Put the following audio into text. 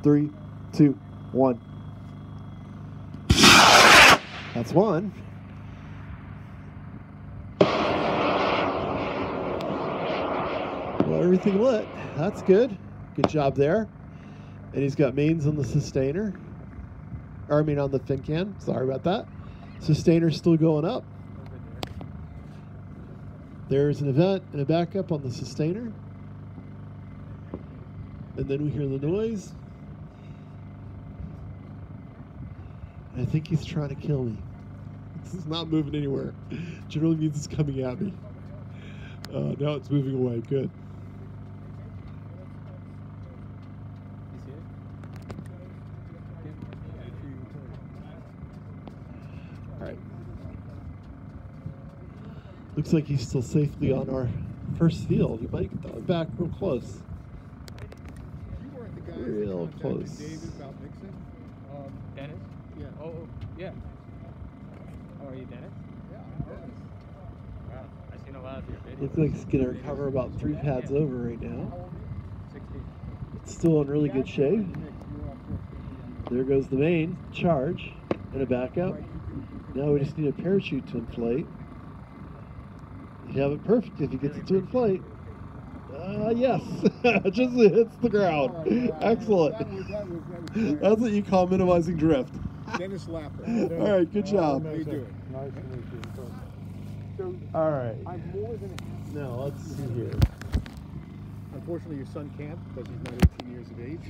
3, 2, 1. That's one. Well, everything lit. That's good. Good job there. And he's got mains on the sustainer. Or I mean on the fin can. Sorry about that. Sustainer's still going up. There's an event and a backup on the sustainer. And then we hear the noise. And I think he's trying to kill me. This is not moving anywhere. Generally means it's coming at me. Now it's moving away. Good. All right. Looks like he's still safely on our first field. He might get that back real close. Real close. David about mixing? Dennis? Yeah. Oh, yeah. Oh, are you Dennis? Yeah. Wow, I've seen a lot of your videos. Looks like he's going to recover about 3 pads over right now. 16. It's still in really good shape. There goes the main charge and a backup. Now we just need a parachute to inflate. You have it perfect if he gets it to inflate. Yes, just hits the ground. Excellent. That's what you call minimizing drift. Dennis Lapper. All right, good job. How you doing? Nice to meet you. So, All right. I'm more than happy. Now let's see here. Unfortunately, your son can't because he's not 18 years of age.